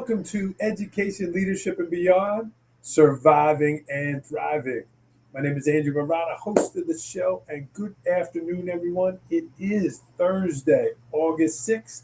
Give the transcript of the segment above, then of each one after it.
welcome to Education, Leadership, and Beyond, Surviving and Thriving. My name is Andrew Marata, host of the show, and good afternoon, everyone. It is Thursday, August 6th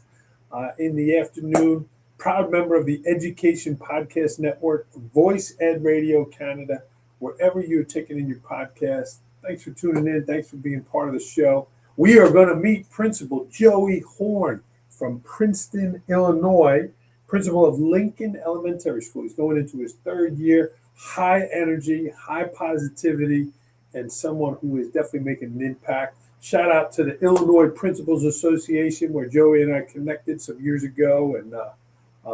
in the afternoon. Proud member of the Education Podcast Network, Voice Ed Radio Canada, wherever you're taking in your podcast. Thanks for tuning in. Thanks for being part of the show. We are going to meet Principal Joey Horn from Princeton, Illinois, principal of Lincoln Elementary School. He's going into his third year, high energy, high positivity, and someone who is definitely making an impact. Shout out to the Illinois Principals Association, where Joey and I connected some years ago, and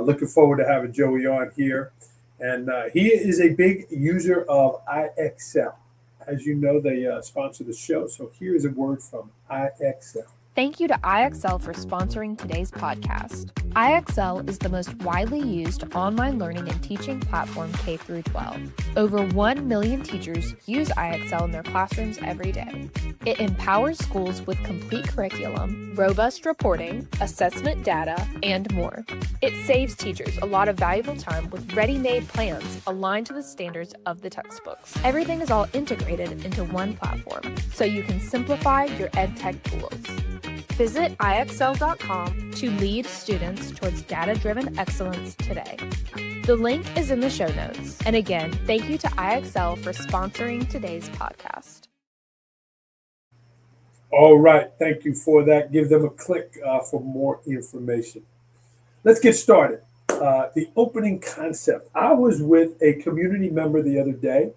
looking forward to having Joey on here. And he is a big user of IXL. As you know, they sponsor the show, so here's a word from IXL. Thank you to IXL for sponsoring today's podcast. IXL is the most widely used online learning and teaching platform K-12. Over 1 million teachers use IXL in their classrooms every day. It empowers schools with complete curriculum, robust reporting, assessment data, and more. It saves teachers a lot of valuable time with ready-made plans aligned to the standards of the textbooks. Everything is all integrated into one platform, so you can simplify your EdTech tools. Visit IXL.com to lead students towards data-driven excellence today. The link is in the show notes. And again, thank you to IXL for sponsoring today's podcast. All right, thank you for that. Give them a click for more information. Let's get started. The opening concept. I was with a community member the other day,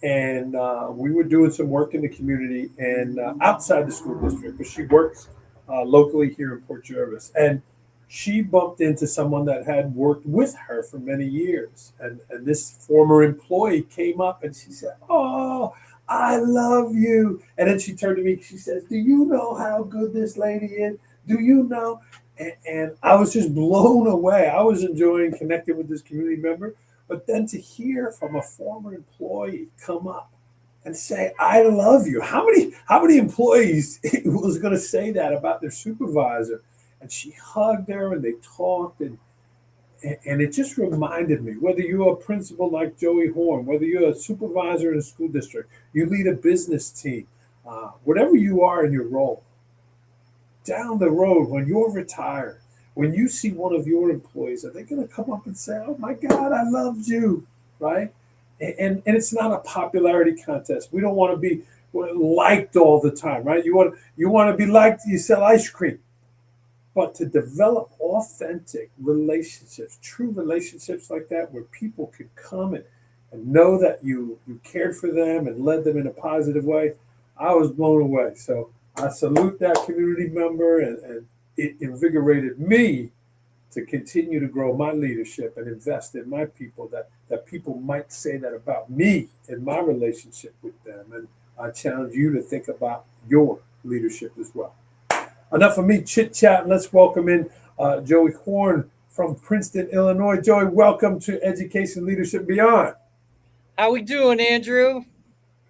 and we were doing some work in the community and outside the school district, but she works locally here in Port Jervis. And she bumped into someone that had worked with her for many years. And this former employee came up and she said, "Oh, I love you." And then she turned to me, she says, "Do you know how good this lady is? Do you know?" And I was just blown away. I was enjoying connecting with this community member. But then to hear from a former employee come up and say, "I love you." How many employees was going to say that about their supervisor? And she hugged her and they talked, and it just reminded me, whether you're a principal like Joey Horn, whether you're a supervisor in a school district, you lead a business team, whatever you are in your role, down the road when you're retired, when you see one of your employees, are they going to come up and say, "Oh my God, I loved you," right? And it's not a popularity contest. We don't want to be liked all the time, right? You want to be liked. You sell ice cream, but to develop authentic relationships, true relationships like that, where people could come and know that you cared for them and led them in a positive way, I was blown away. So I salute that community member, and it invigorated me to continue to grow my leadership and invest in my people, that people might say that about me and my relationship with them. And I challenge you to think about your leadership as well. Enough of me chit-chat. Let's welcome in Joey Horn from Princeton, Illinois. Joey, welcome to Education, Leadership, Beyond. How we doing, Andrew?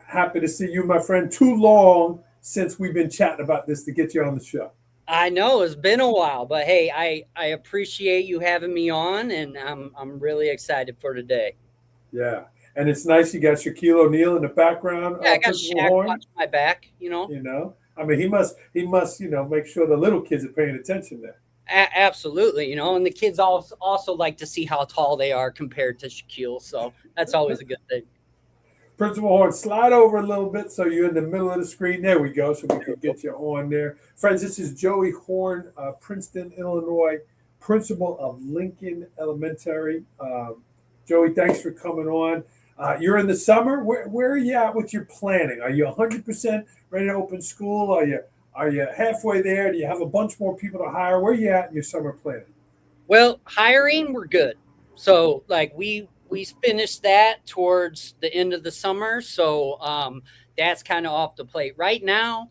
Happy to see you, my friend. Too long since we've been chatting about this to get you on the show. I know it's been a while, but hey, I appreciate you having me on, and I'm really excited for today. Yeah, and it's nice you got Shaquille O'Neal in the background. Yeah, I got Shaq watching my back. You know, I mean, he must, make sure the little kids are paying attention there. Absolutely, and the kids also like to see how tall they are compared to Shaquille, so that's always a good thing. Principal Horn, slide over a little bit so you're in the middle of the screen. There we go, so we can get you on there. Friends, this is Joey Horn, Princeton, Illinois, principal of Lincoln Elementary. Joey, thanks for coming on. You're in the summer. Where are you at with your planning? Are you 100% ready to open school? Are you halfway there? Do you have a bunch more people to hire? Where are you at in your summer planning? Well, hiring, we're good. So, we finished that towards the end of the summer. So that's kind of off the plate right now.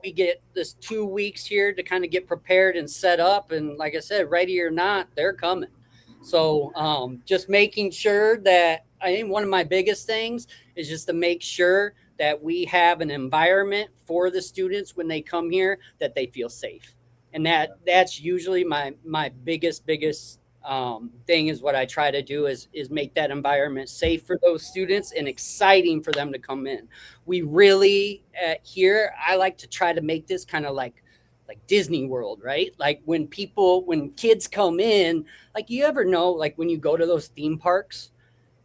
We get this 2 weeks here to kind of get prepared and set up. And like I said, ready or not, they're coming. So just making sure that, I think one of my biggest things is just to make sure that we have an environment for the students when they come here that they feel safe. And that's usually my biggest thing is what I try to do is make that environment safe for those students and exciting for them to come in. We really here, I like to try to make this kind of like Disney World, right? Like when kids come in, like you ever know, like when you go to those theme parks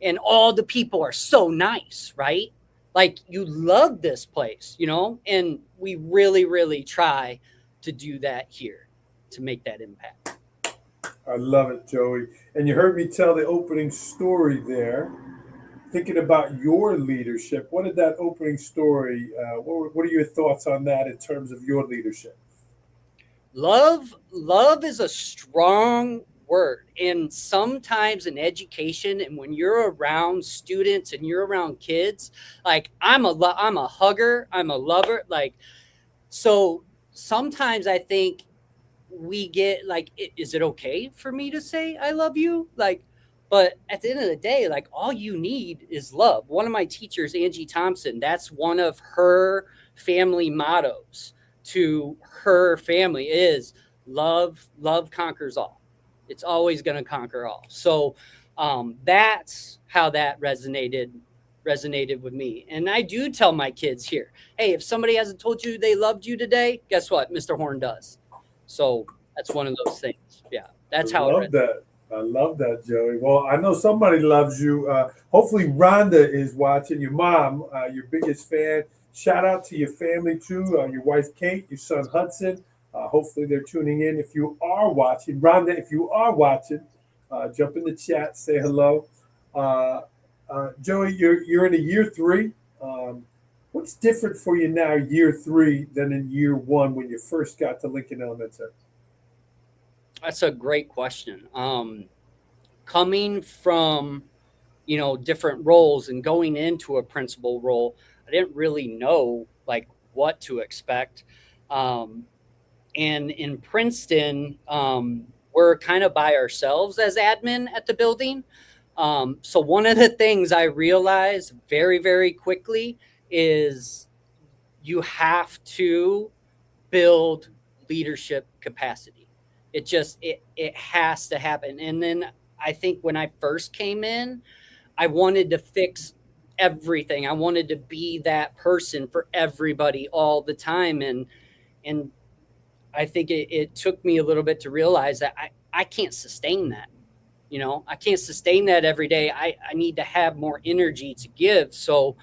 and all the people are so nice, right? Like you love this place, and we really, really try to do that here to make that impact. I love it, Joey. And you heard me tell the opening story there. Thinking about your leadership, what did that opening story, what are your thoughts on that in terms of your leadership? Love is a strong word, and sometimes in education and when you're around students and you're around kids, like I'm a hugger, I'm a lover, like, so sometimes I think we get like, is it okay for me to say I love you? Like, but at the end of the day, like all you need is love. One of my teachers, Angie Thompson, that's one of her family mottos to her family is love conquers all. It's always going to conquer all. So that's how that resonated with me. And I do tell my kids here, hey, if somebody hasn't told you they loved you today, guess what? Mr. Horn does. So that's one of those things. Yeah, that's how. I love that, Joey. Well, I know somebody loves you. Hopefully, Rhonda is watching. Your mom, your biggest fan. Shout out to your family too. Your wife Kate, your son Hudson. Hopefully, they're tuning in. If you are watching, Rhonda, if you are watching, jump in the chat, say hello. Joey, you're in a year 3. What's different for you now, year 3, than in year 1 when you first got to Lincoln Elementary? That's a great question. Coming from, different roles and going into a principal role, I didn't really know like what to expect. And in Princeton, we're kind of by ourselves as admin at the building. So one of the things I realized very, very quickly is you have to build leadership capacity. It has to happen. And then I think when I first came in, I wanted to fix everything. I wanted to be that person for everybody all the time. And I think it took me a little bit to realize that I can't sustain that. I can't sustain that every day. I need to have more energy to give. So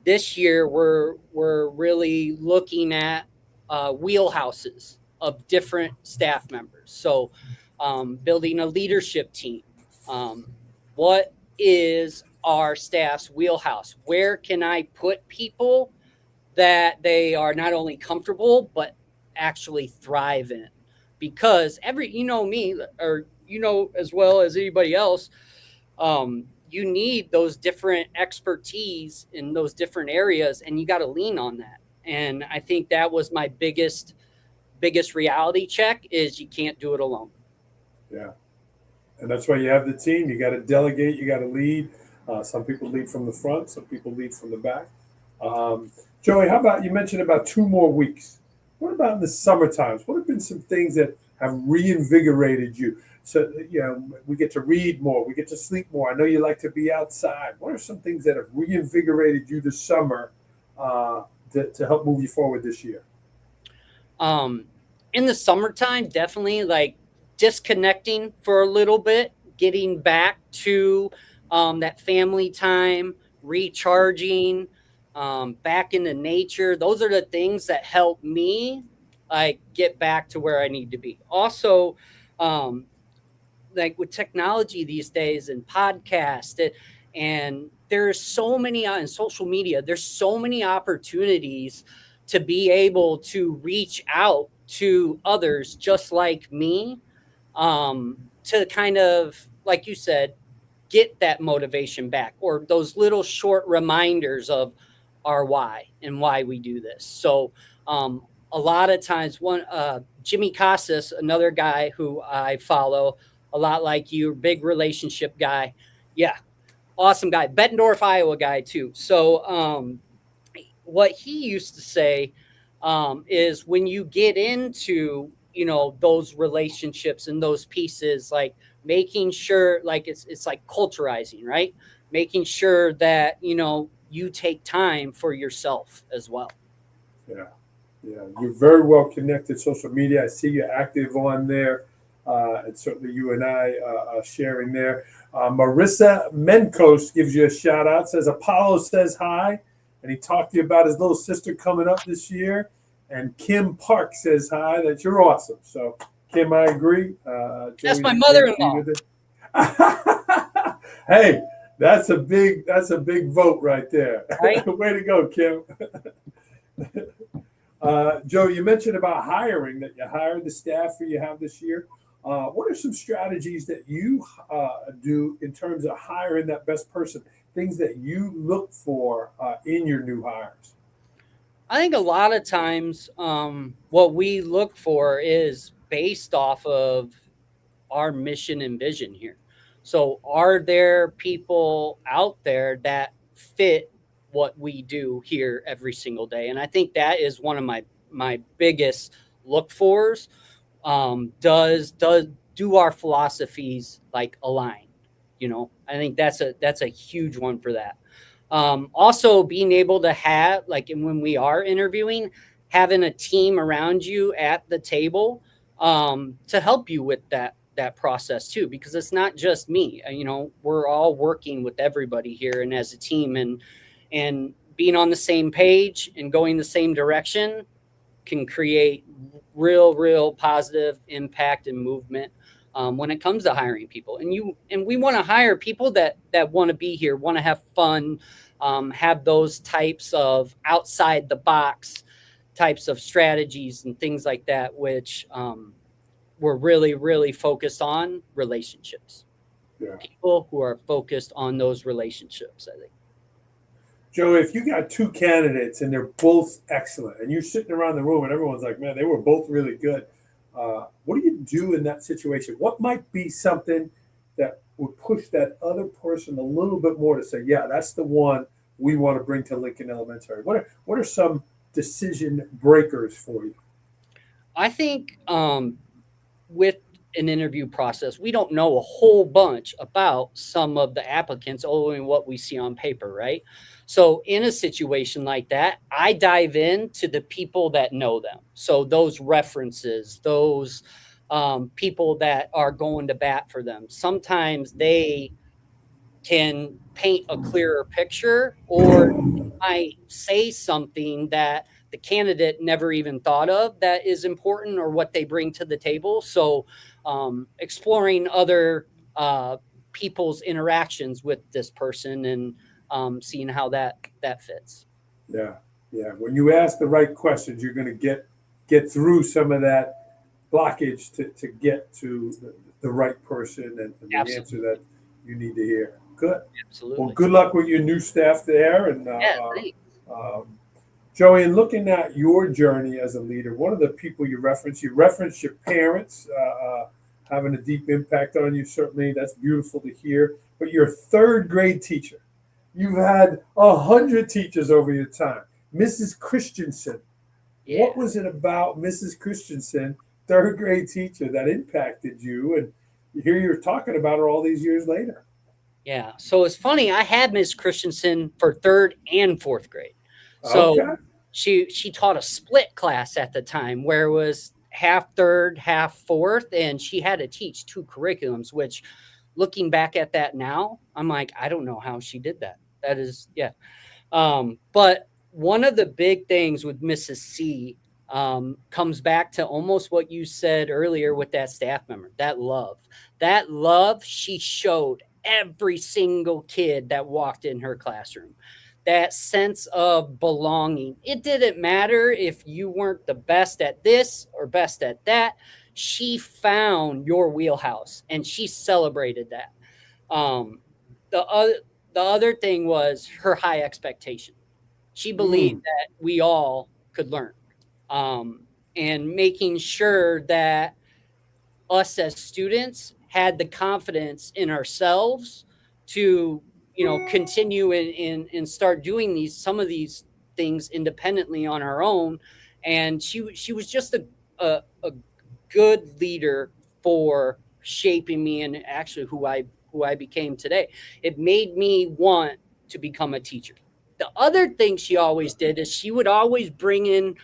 this year we're really looking at wheelhouses of different staff members. So building a leadership team. What is our staff's wheelhouse? Where can I put people that they are not only comfortable, but actually thrive in? Because me, or as well as anybody else, you need those different expertise in those different areas, and you got to lean on that. And I think that was my biggest reality check is you can't do it alone. Yeah. And that's why you have the team. You got to delegate, you got to lead. Some people lead from the front, some people lead from the back. Joey, how about you mentioned about 2 more weeks? What about in the summer times? What have been some things that have reinvigorated you? So, we get to read more, we get to sleep more. I know you like to be outside. What are some things that have reinvigorated you this summer to help move you forward this year? In the summertime, definitely like disconnecting for a little bit, getting back to that family time, recharging, back into nature. Those are the things that help me like get back to where I need to be. Also, like with technology these days and podcasts, and there's so many on social media, there's so many opportunities to be able to reach out to others just like me, to kind of, like you said, get that motivation back, or those little short reminders of our why and why we do this. So a lot of times, Jimmy Casas, another guy who I follow, a lot like you, big relationship guy. Yeah, awesome guy. Bettendorf, Iowa guy too. So what he used to say is when you get into those relationships and those pieces, like making sure, like it's like culturizing, right? Making sure that, you take time for yourself as well. Yeah, yeah, you're very well connected. Social media, I see you're active on there, and certainly you and I are sharing there. Marissa Menkos gives you a shout out. Says Apollo says hi, and he talked to you about his little sister coming up this year. And Kim Park says hi. That you're awesome. So Kim, I agree. That's Joey's my a great mother-in-law. leader there. Hey, that's a big vote right there. Right? Way to go, Kim. Joe, you mentioned about hiring, that you hired the staff that you have this year. What are some strategies that you do in terms of hiring that best person? Things that you look for in your new hires? I think a lot of times what we look for is based off of our mission and vision here. So are there people out there that fit what we do here every single day? And I think that is one of my biggest look fors. Do our philosophies like align? I think that's a huge one for that. Also being able to have, like, and when we are interviewing, having a team around you at the table to help you with that process too, because it's not just me. We're all working with everybody here and as a team, and being on the same page and going the same direction can create real positive impact and movement when it comes to hiring people. And we want to hire people that want to be here, want to have fun, have those types of outside the box types of strategies and things like that, which we're really focused on relationships. Yeah. People who are focused on those relationships, I think. Joe, if you got two candidates and they're both excellent, and you're sitting around the room and everyone's like, man, they were both really good, what do you do in that situation? What might be something that would push that other person a little bit more to say, yeah, that's the one we want to bring to Lincoln Elementary? What are some decision breakers for you? I think with an interview process, we don't know a whole bunch about some of the applicants, only what we see on paper, right? So in a situation like that, I dive into the people that know them. So those references, those people that are going to bat for them, sometimes they can paint a clearer picture, or I say something that the candidate never even thought of that is important, or what they bring to the table. So exploring other people's interactions with this person and seeing how that fits. Yeah, yeah. When you ask the right questions, you're going to get through some of that blockage to get to the right person and the Absolutely. answer that you need to hear. Good. Absolutely. Well, good luck with your new staff there. And Thanks. Joey, in looking at your journey as a leader, one of the people you referenced your parents having a deep impact on you. Certainly, that's beautiful to hear. But you're a third grade teacher. You've had 100 teachers over your time. Mrs. Christensen. Yeah. What was it about Mrs. Christensen, third grade teacher, that impacted you? And here you're talking about her all these years later. Yeah. So it's funny. I had Miss Christensen for third and fourth grade. So Okay. she taught a split class at the time where it was half third, half fourth, and she had to teach two curriculums, which looking back at that now, I'm like, I don't know how she did that. That is, yeah. But one of the big things with Mrs. C comes back to almost what you said earlier with that staff member, that love she showed every single kid that walked in her classroom. That sense of belonging. It didn't matter if you weren't the best at this or best at that. She found your wheelhouse and she celebrated that. The other thing was her high expectation. She believed that we all could learn, and making sure that us as students had the confidence in ourselves to continue and start doing some of these things independently on our own. And she was just a good leader for shaping me and actually who I became today. It made me want to become a teacher. The other thing she always did is she would always bring in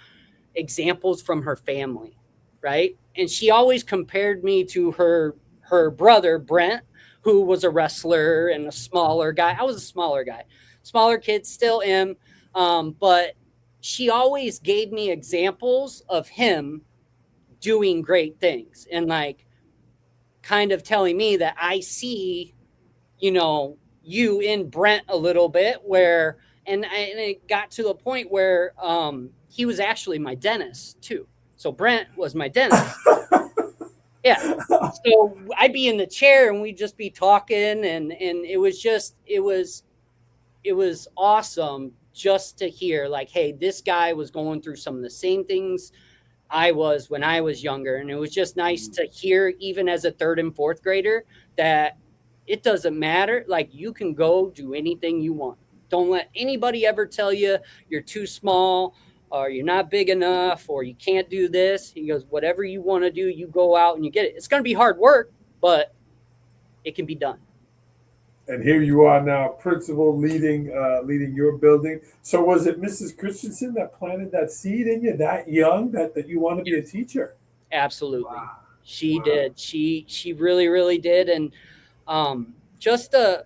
examples from her family, right? And she always compared me to her brother Brent, who was a wrestler and a smaller guy. I was a smaller guy, smaller kid, still am. But she always gave me examples of him doing great things and like kind of telling me that I see, you in Brent a little bit where, and it got to the point where he was actually my dentist too. So Brent was my dentist. Yeah. So I'd be in the chair and we'd just be talking and it was awesome just to hear like, hey, this guy was going through some of the same things I was when I was younger. And it was just nice to hear, even as a third and fourth grader, that it doesn't matter. Like, you can go do anything you want. Don't let anybody ever tell you you're too small or you're not big enough or you can't do this. He goes, whatever you want to do, you go out and you get it. It's going to be hard work, but it can be done. And here you are now, principal, leading your building. So was it Mrs. Christensen that planted that seed in you that young that you want to be a teacher? Absolutely. Wow. She did. She really, really did. And just a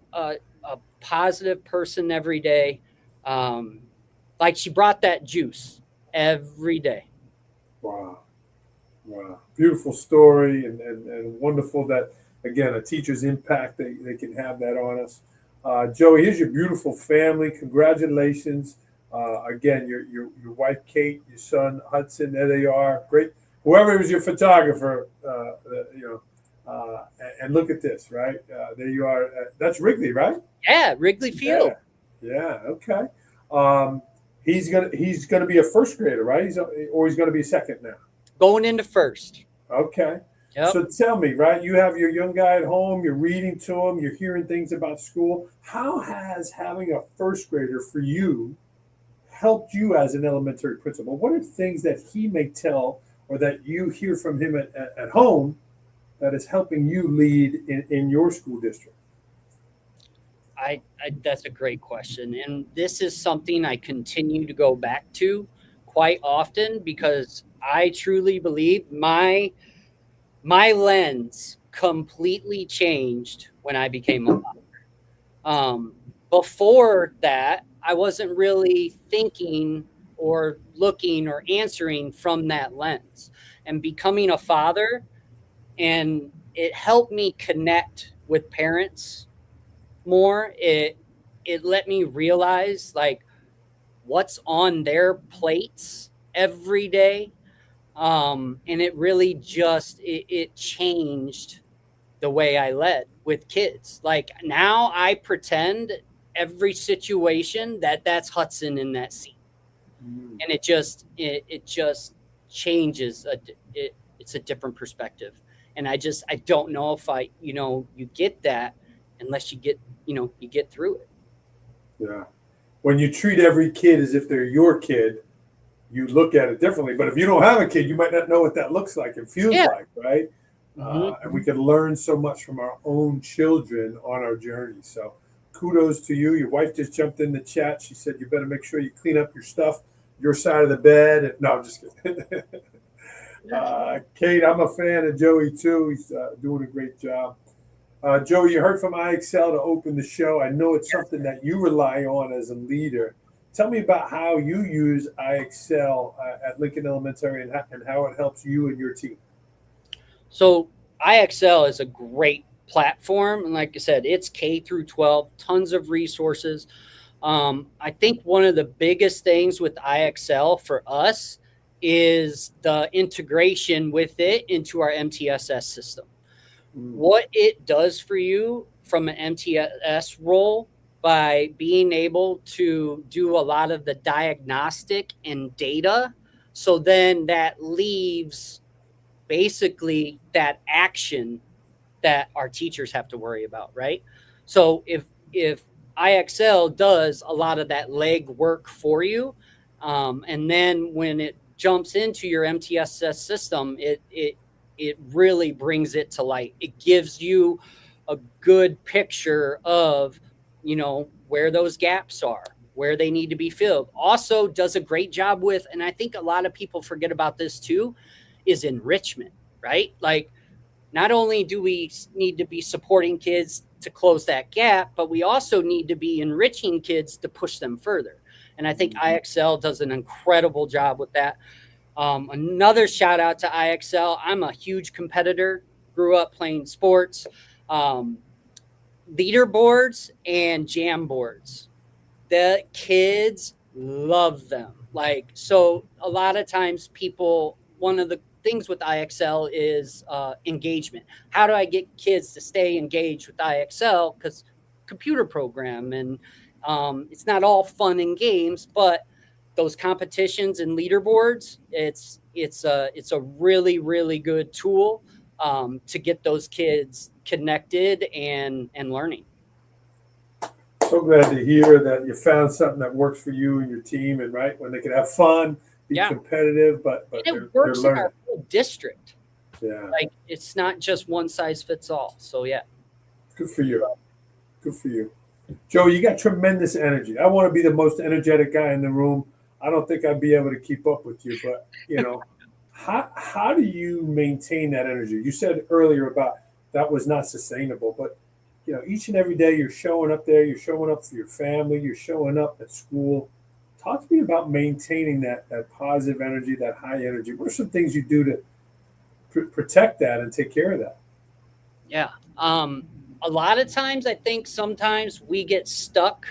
positive person every day. Like she brought that juice every day. Wow. Beautiful story and wonderful that, again, a teacher's impact, they can have that on us. Joey, here's your beautiful family. Congratulations. Again, your wife, Kate, your son, Hudson, there they are. Great. Whoever was your photographer, and look at this, right? There you are. That's Wrigley, right? Yeah, Wrigley Field. Yeah. Okay. He's gonna be a first grader, right? He's gonna be a second now. Going into first. Okay. Yep. So tell me, right? You have your young guy at home. You're reading to him. You're hearing things about school. How has having a first grader for you helped you as an elementary principal? What are things that he may tell or that you hear from him at home that is helping you lead in your school district? I that's a great question. And this is something I continue to go back to quite often because I truly believe my lens completely changed when I became a father. Before that, I wasn't really thinking or looking or answering from that lens. And becoming a father, and it helped me connect with parents more. It let me realize like what's on their plates every day. And it really just it changed the way I led with kids. Like now I pretend every situation that's Hudson in that seat. And it just changes. It's a different perspective. And I don't know if you get that unless you get through it. Yeah. When you treat every kid as if they're your kid, you look at it differently. But if you don't have a kid, you might not know what that looks like and feels like, right? And we can learn so much from our own children on our journey. So kudos to you. Your wife just jumped in the chat. She said, you better make sure you clean up your stuff, your side of the bed. No, I'm just kidding. Kate, I'm a fan of Joey too. He's doing a great job. Joey, you heard from IXL to open the show. I know it's something that you rely on as a leader. Tell me about how you use IXL at Lincoln Elementary and how it helps you and your team. So IXL is a great platform. And like I said, it's K through 12, tons of resources. I think one of the biggest things with IXL for us is the integration with it into our MTSS system. What it does for you from an MTSS role by being able to do a lot of the diagnostic and data. So then that leaves basically that action that our teachers have to worry about, right? So if IXL does a lot of that leg work for you, and then when it jumps into your MTSS system, it it really brings it to light. It gives you a good picture of, where those gaps are, where they need to be filled. Also does a great job with, and I think a lot of people forget about this too, is enrichment, right? Like, not only do we need to be supporting kids to close that gap, but we also need to be enriching kids to push them further. And I think IXL does an incredible job with that. Another shout out to IXL. I'm a huge competitor, grew up playing sports, leaderboards and jam boards. The kids love them. Like, so a lot of times one of the things with IXL is engagement. How do I get kids to stay engaged with IXL? Because computer program, and it's not all fun and games, but those competitions and leaderboards, it's a really, really good tool to get those kids connected and learning. So glad to hear that you found something that works for you and your team, and right when they can have fun, be competitive, but it works in our whole district. Yeah, like it's not just one size fits all. So yeah, good for you. Good for you, Joe. You got tremendous energy. I want to be the most energetic guy in the room. I don't think I'd be able to keep up with you, but how do you maintain that energy? You said earlier about that was not sustainable, but each and every day you're showing up there, you're showing up for your family, you're showing up at school. Talk to me about maintaining that positive energy, that high energy. What are some things you do to protect that and take care of that? Yeah. A lot of times I think sometimes we get stuck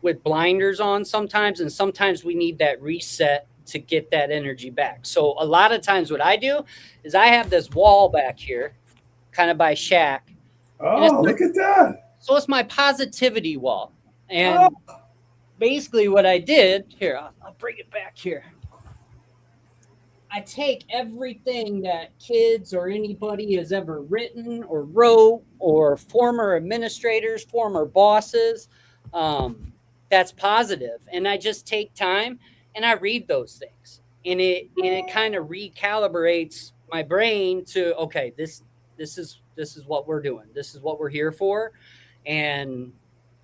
with blinders on sometimes, and sometimes we need that reset to get that energy back. So a lot of times what I do is I have this wall back here, kind of by Shaq. Oh, look at that. So it's my positivity wall. And basically what I did, here, I'll bring it back here. I take everything that kids or anybody has ever written or wrote, or former administrators, former bosses, that's positive. And I just take time and I read those things. And it kind of recalibrates my brain to, okay, this is what we're doing. This is what we're here for. And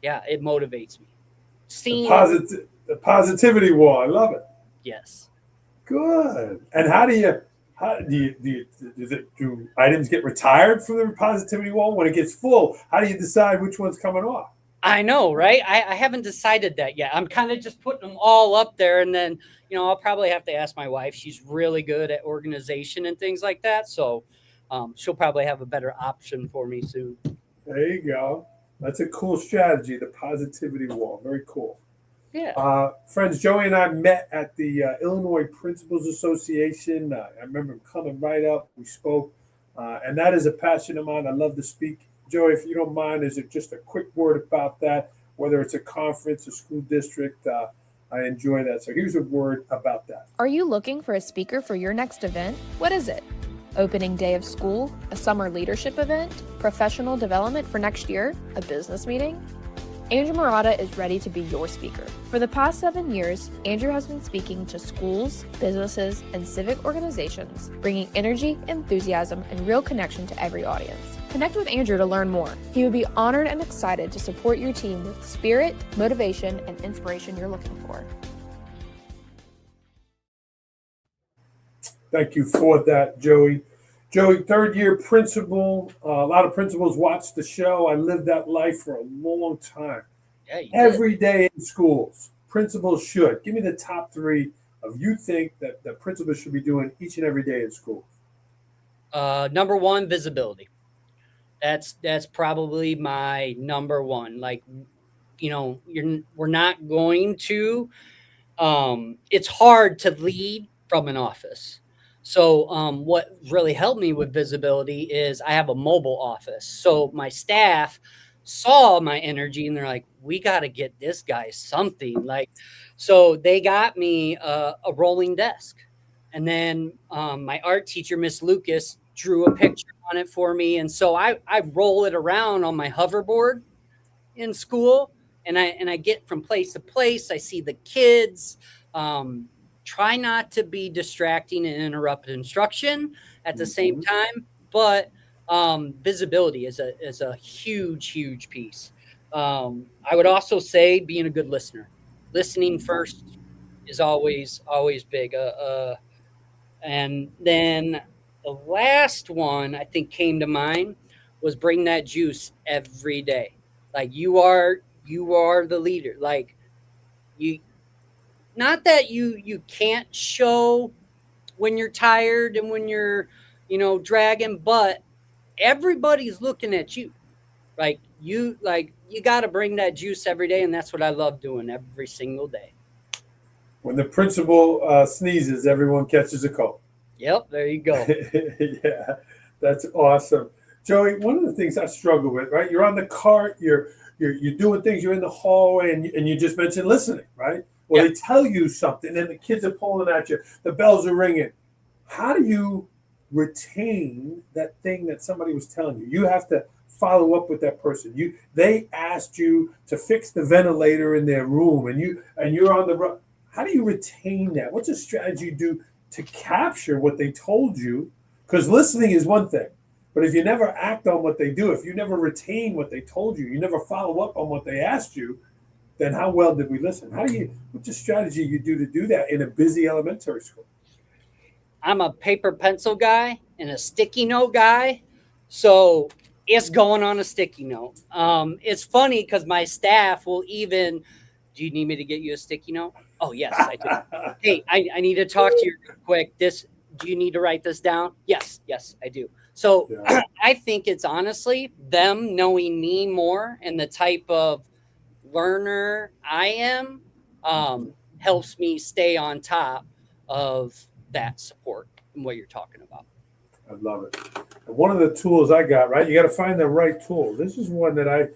yeah, it motivates me. The positivity wall. I love it. Yes. Good. And how do items get retired from the positivity wall when it gets full? How do you decide which one's coming off? I know, right? I haven't decided that yet. I'm kind of just putting them all up there, and then, I'll probably have to ask my wife. She's really good at organization and things like that. So she'll probably have a better option for me soon. There you go. That's a cool strategy, the positivity wall. Very cool. Yeah. Friends, Joey and I met at the Illinois Principals Association. I remember him coming right up. We spoke, and that is a passion of mine. I love to speak. Joey, if you don't mind, is it just a quick word about that, whether it's a conference, a school district? I enjoy that. So here's a word about that. Are you looking for a speaker for your next event? What is it? Opening day of school, a summer leadership event, professional development for next year, a business meeting? Andrew Murata is ready to be your speaker. For the past 7 years, Andrew has been speaking to schools, businesses, and civic organizations, bringing energy, enthusiasm, and real connection to every audience. Connect with Andrew to learn more. He would be honored and excited to support your team with spirit, motivation, and inspiration you're looking for. Thank you for that, Joey. Joey, third-year principal. A lot of principals watch the show. I lived that life for a long time. Yeah, every day in schools, principals should. Give me the top 3 of you think that the principals should be doing each and every day in schools. Number 1, visibility. That's probably my number 1. Like, we're not going to. It's hard to lead from an office. So what really helped me with visibility is I have a mobile office. So my staff saw my energy and they're like, we got to get this guy something. So they got me a rolling desk. And then my art teacher, Miss Lucas, drew a picture on it for me. And so I roll it around on my hoverboard in school. And I get from place to place. I see the kids. Try not to be distracting and interrupt instruction. at the same time. But visibility is a huge piece. I would also say being a good listener. Listening first is always big. And then the last one I think came to mind was bring that juice every day. Like you are the leader. Like you, not that you can't show when you're tired and when you're, dragging, but everybody's looking at you. You got to bring that juice every day, and that's what I love doing every single day. When the principal sneezes, everyone catches a cold. Yep, there you go. Yeah, that's awesome. Joey, one of the things I struggle with, right? You're on the cart, you're doing things, you're in the hallway, and you just mentioned listening, right? Well, Yep. they tell you something, and the kids are pulling at you, the bells are ringing. How do you retain that thing that somebody was telling you? You have to follow up with that person. They asked you to fix the ventilator in their room, and you're on the run. How do you retain that? What's a strategy you do to capture what they told you? Because listening is one thing, but if you never act on what they do, if you never retain what they told you, you never follow up on what they asked you, then how well did we listen? What's a strategy you do to do that in a busy elementary school? I'm a paper pencil guy and a sticky note guy. So it's going on a sticky note. It's funny because my staff will even, do you need me to get you a sticky note? Oh, yes, I do. Hey, I need to talk to you real quick. Do you need to write this down? Yes, I do. So Yeah. I think it's honestly them knowing me more and the type of learner I am helps me stay on top of that support and what you're talking about. I love it. And one of the tools I got, right? You got to find the right tool. This is one that I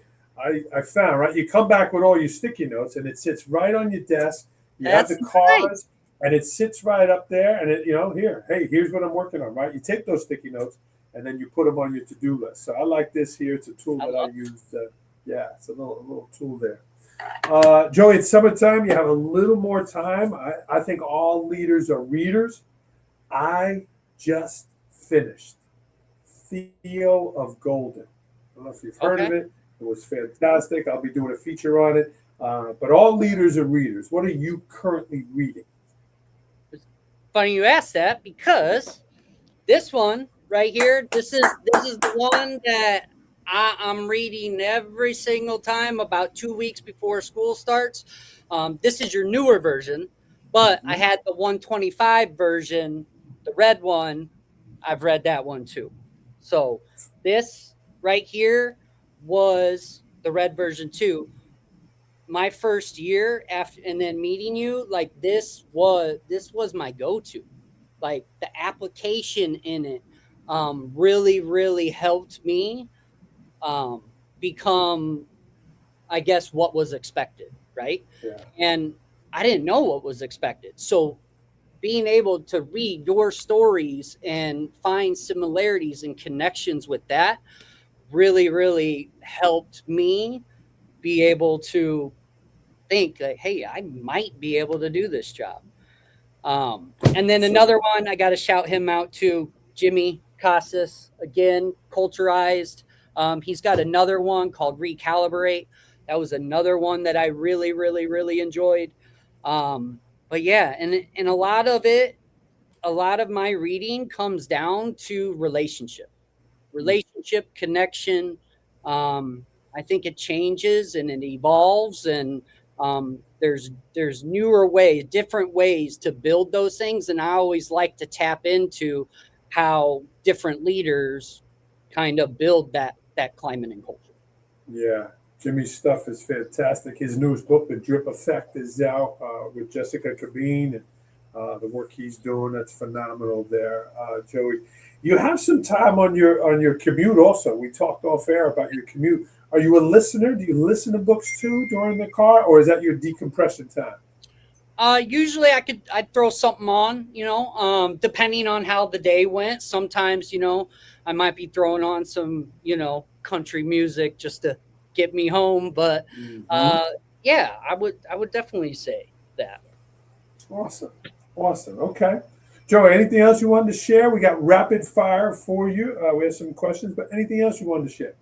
found, right? You come back with all your sticky notes, and it sits right on your desk. You have the cause, and it sits right up there. And here's what I'm working on, right? You take those sticky notes, and then you put them on your to-do list. So I like this here. It's a tool that I use. It's a little tool there. Joey, it's summertime. You have a little more time. I think all leaders are readers. I just finished Theo of Golden. I don't know if you've heard of it. It was fantastic. I'll be doing a feature on it. But all leaders are readers. What are you currently reading? It's funny you asked that because this one right here, this is the one that I'm reading every single time about 2 weeks before school starts. This is your newer version, but I had the 125 version, the red one. I've read that one too. So this right here was the red version too. My first year after, and then meeting you, like this was my go-to. Like the application in it really helped me become, I guess, what was expected, right? Yeah. And I didn't know what was expected. So being able to read your stories and find similarities and connections with that really helped me be able to think like, hey, I might be able to do this job. And then another one, I got to shout him out to Jimmy Casas, again, culturized. He's got another one called Recalibrate. That was another one that I really enjoyed. But yeah, and a lot of my reading comes down to relationship connection. I think it changes and it evolves, and there's newer ways, different ways to build those things. And I always like to tap into how different leaders kind of build that climate and culture. Yeah, Jimmy's stuff is fantastic. His newest book, The Drip Effect, is out with Jessica Cabine, and the work he's doing, that's phenomenal there. Joey, you have some time on your commute also. We talked off air about your commute. Are you a listener? Do you listen to books too during the car, or is that your decompression time? Usually I'd throw something on, depending on how the day went. Sometimes, I might be throwing on some, country music just to get me home. But yeah, I would definitely say that. Awesome. Okay. Joey, anything else you wanted to share? We got rapid fire for you. We have some questions, but anything else you wanted to share?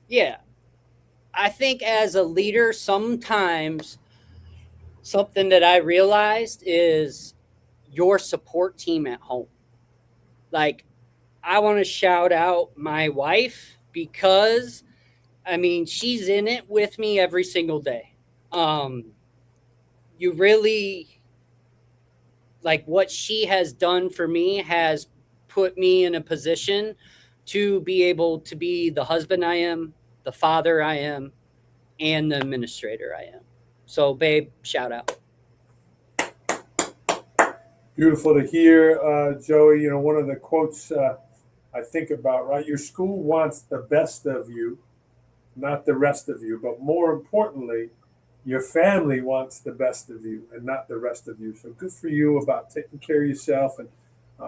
Yeah. I think as a leader, sometimes something that I realized is your support team at home. Like, I want to shout out my wife because, I mean, she's in it with me every single day. You really, like, what she has done for me has put me in a position to be able to be the husband I am, the father I am, and the administrator I am. So, babe, shout out. Beautiful to hear, Joey. You know, one of the quotes I think about, right? Your school wants the best of you, not the rest of you. But more importantly, your family wants the best of you and not the rest of you. So good for you about taking care of yourself and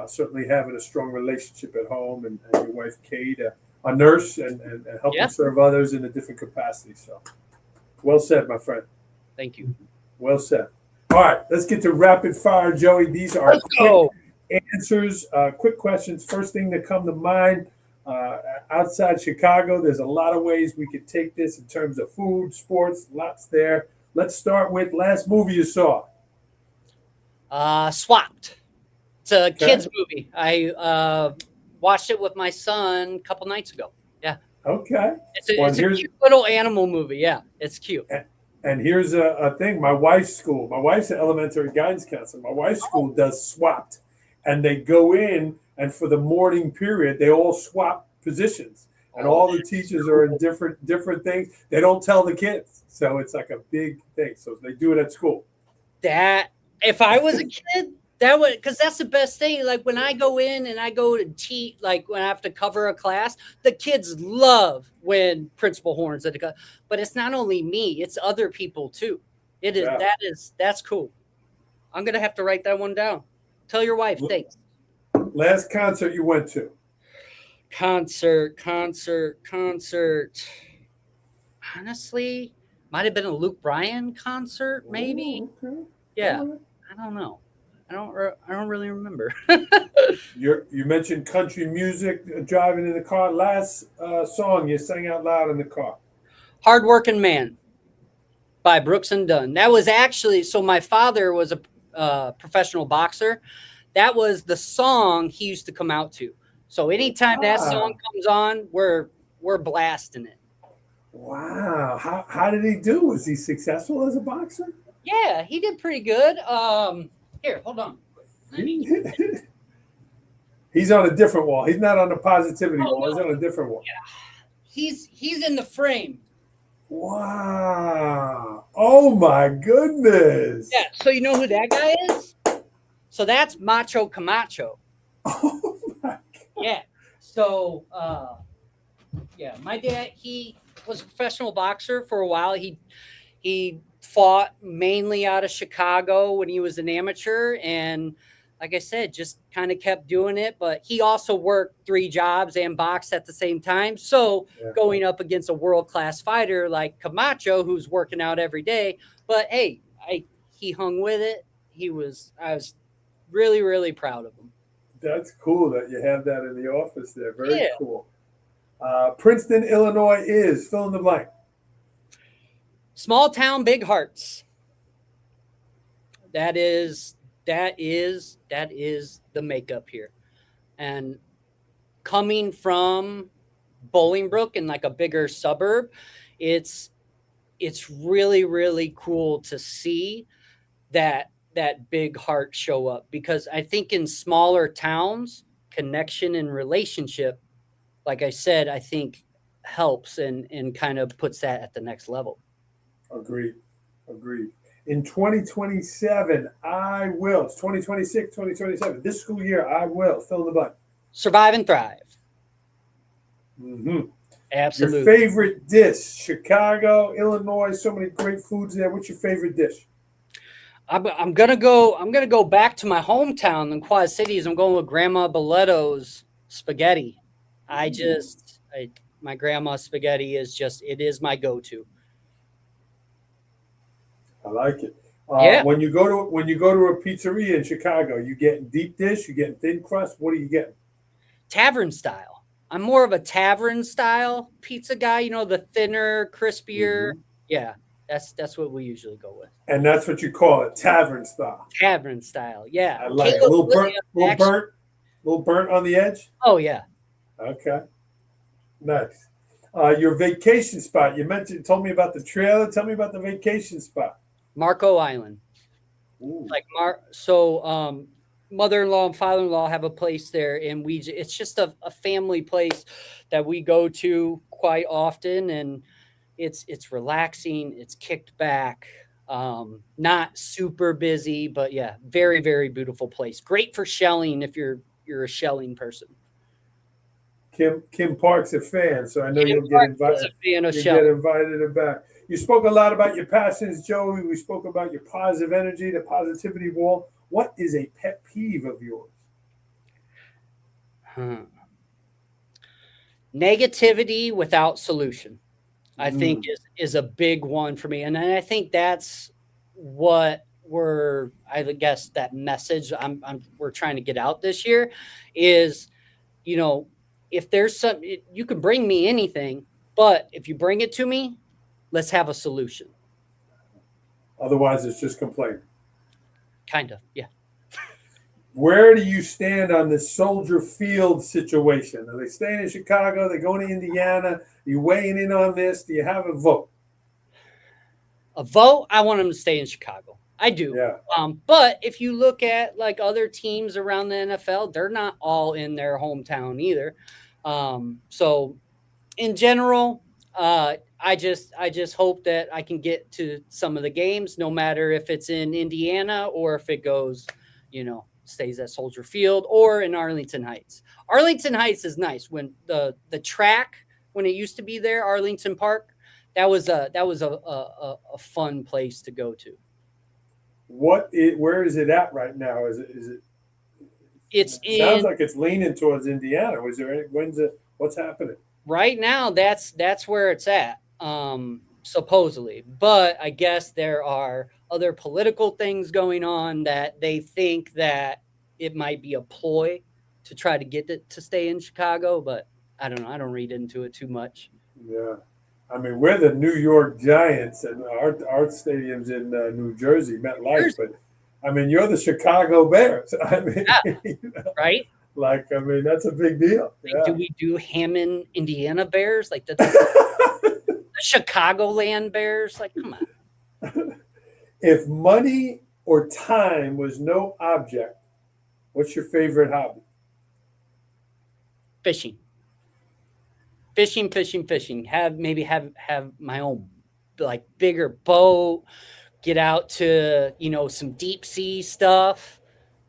certainly having a strong relationship at home, and your wife, Kate, a nurse and helping serve others in a different capacity. So well said, my friend. Thank you. Well said. All right, let's get to rapid fire, Joey. These are quick answers, quick questions. First thing that come to mind, outside Chicago, there's a lot of ways we could take this in terms of food, sports, lots there. Let's start with last movie you saw. Swapped. It's a kids movie. I watched it with my son a couple nights ago. Yeah. Okay. It's a cute little animal movie. Yeah, it's cute. And here's a thing. My wife's school, my wife's an elementary guidance counselor. My wife's school does swapped. And they go in, and for the morning period, they all swap positions. And all the teachers are in different things. They don't tell the kids. So it's like a big thing. So they do it at school. That, if I was a kid, that would, because that's the best thing. Like when I go in and I go to teach, like when I have to cover a class, the kids love when principal horns at the class. But it's not only me, it's other people too. It is, that's cool. I'm going to have to write that one down. Tell your wife, thanks. Last concert you went to? Concert. Honestly, might have been a Luke Bryan concert, maybe. Oh, okay. Yeah, right. I don't know. I don't really remember. You mentioned country music, driving in the car. Last song you sang out loud in the car. Hard Working Man by Brooks and Dunn. That was actually, so my father was a professional boxer. That was the song he used to come out to. So anytime that song comes on, we're blasting it. Wow. How did he do? Was he successful as a boxer? Yeah, he did pretty good. Here, hold on. He's on a different wall. He's not on the positivity wall. No. He's on a different wall. Yeah. He's in the frame. Wow. Oh my goodness. Yeah, so you know who that guy is? So that's Macho Camacho. Oh my God. Yeah. So my dad, he was a professional boxer for a while. He fought mainly out of Chicago when he was an amateur, and like I said, just kind of kept doing it. But he also worked 3 jobs and boxed at the same time. So going up against a world-class fighter like Camacho, who's working out every day, but hey, he hung with it. I was really, really proud of him. That's cool that you have that in the office there. Very cool. Princeton, Illinois is fill in the blank. Small town, big hearts. That is the makeup here. And coming from Bolingbrook in like a bigger suburb, it's really, really cool to see that big heart show up, because I think in smaller towns, connection and relationship, like I said, I think helps and kind of puts that at the next level. Agreed. In 2027, I will. It's 2026, 2027. This school year, I will. Fill in the blank. Survive and thrive. Mm-hmm. Absolutely. Your favorite dish? Chicago, Illinois, so many great foods there. What's your favorite dish? I'm gonna go back to my hometown in Quad Cities. I'm going with Grandma Boletto's spaghetti. My grandma's spaghetti is my go-to. I like it. Yeah. When you go to a pizzeria in Chicago, you getting deep dish, you getting thin crust. What are you getting? Tavern style. I'm more of a tavern style pizza guy, you know, the thinner, crispier. Hmm. Yeah, that's what we usually go with. And that's what you call it, tavern style. Tavern style. Yeah. I like it. A Caleb little burnt, Williams little actually. burnt, little burnt on the edge. Oh yeah. Okay, nice. Your vacation spot. Told me about the trailer. Tell me about the vacation spot. Marco Island. Ooh. Like mother-in-law and father-in-law have a place there, and it's just a family place that we go to quite often, and it's relaxing, it's kicked back, not super busy, but yeah, very, very beautiful place. Great for shelling if you're a shelling person. Kim Park's a fan, so I know Kim you'll get Park is invited. a fan of You get shelling. invited back. You spoke a lot about your passions, Joey. We spoke about your positive energy, the positivity wall. What is a pet peeve of yours? Negativity without solution, I think Mm. is a big one for me. And I think that's what I guess that message we're trying to get out this year is, you know, if there's you can bring me anything, but if you bring it to me, let's have a solution. Otherwise, it's just complaining. Kind of. Yeah. Where do you stand on this Soldier Field situation? Are they staying in Chicago? Are they going to Indiana? Are you weighing in on this? Do you have a vote? A vote, I want them to stay in Chicago. I do. Yeah. But if you look at like other teams around the NFL, they're not all in their hometown either. So in general, I just hope that I can get to some of the games, no matter if it's in Indiana or if it goes, stays at Soldier Field or in Arlington Heights. Arlington Heights is nice. When the track, when it used to be there, Arlington Park, that was a fun place to go to. Where is it at right now? It sounds like it's leaning towards Indiana. What's happening? Right now, that's where it's at, supposedly. But I guess there are other political things going on that they think that it might be a ploy to try to get it to stay in Chicago. But I don't know. I don't read into it too much. Yeah. I mean, we're the New York Giants, and our stadium's in New Jersey, MetLife. But I mean, you're the Chicago Bears. I mean, yeah, right? I mean, that's a big deal. Like, yeah. Do we do Hammond, Indiana Bears? Like the Chicagoland Bears? Like, come on. If money or time was no object, what's your favorite hobby? Fishing. Have my own like bigger boat, get out to, some deep sea stuff,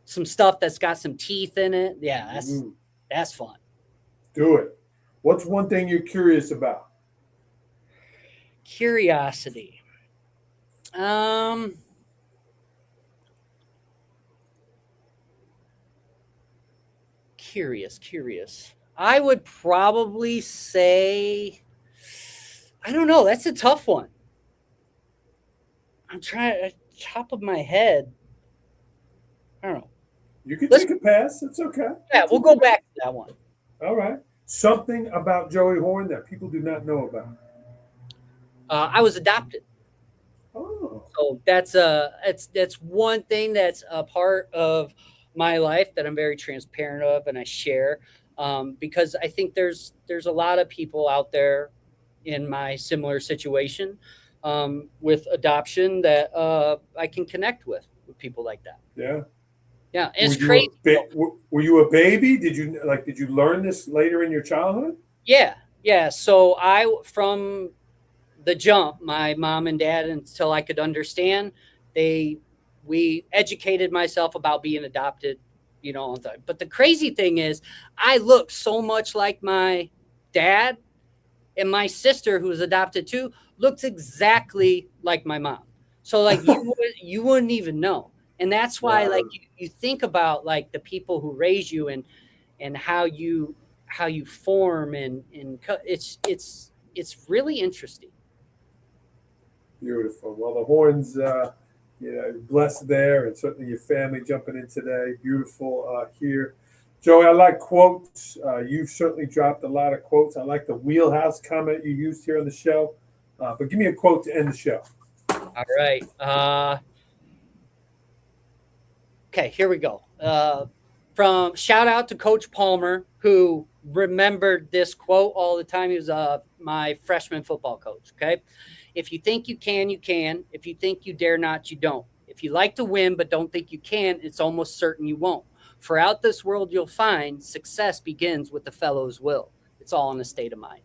some stuff that's got some teeth in it. Yeah, that's fun. Do it. What's one thing you're curious about? Curiosity. Curious. I would probably say, I don't know. That's a tough one. I'm trying top of my head. I don't know. You can take a pass. It's okay. Yeah, we'll go back to that one. All right. Something about Joey Horn that people do not know about. I was adopted. Oh. So that's one thing that's a part of my life that I'm very transparent of and I share, because I think there's a lot of people out there in my similar situation with adoption that I can connect with people like that. Yeah. Yeah, it's crazy. Were you a baby? Did you learn this later in your childhood? Yeah. So from the jump, my mom and dad, until I could understand, we educated myself about being adopted, But the crazy thing is, I look so much like my dad, and my sister, who was adopted too, looks exactly like my mom. So like you wouldn't even know. And that's why like you think about like the people who raise you and how you form and it's really interesting. Beautiful. Well, the Horns blessed there, and certainly your family jumping in today. Beautiful here. Joey, I like quotes. You've certainly dropped a lot of quotes. I like the wheelhouse comment you used here on the show. But give me a quote to end the show. All right. Okay, here we go. From shout out to Coach Palmer, who remembered this quote all the time. He was my freshman football coach. Okay. If you think you can, you can. If you think you dare not, you don't. If you like to win but don't think you can, it's almost certain you won't. For out this world you'll find success begins with the fellow's will. It's all in a state of mind.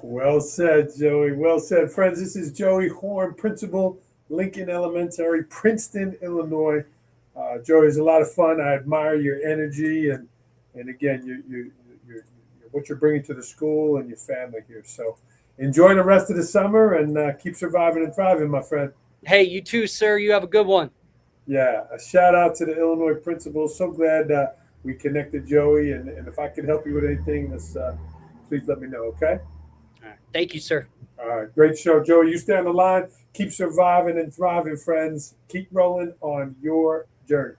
Well said, Joey. Well said. Friends, this is Joey Horn, Principal, Lincoln Elementary, Princeton, Illinois. Joey, it's a lot of fun. I admire your energy and again, you what you're bringing to the school and your family here. So enjoy the rest of the summer and keep surviving and thriving, my friend. Hey, you too, sir. You have a good one. Yeah, a shout out to the Illinois principals. So glad we connected, Joey. And if I could help you with anything, please let me know, okay? All right. Thank you, sir. All right, great show, Joey. You stay on the line. Keep surviving and thriving, friends. Keep rolling on your journey.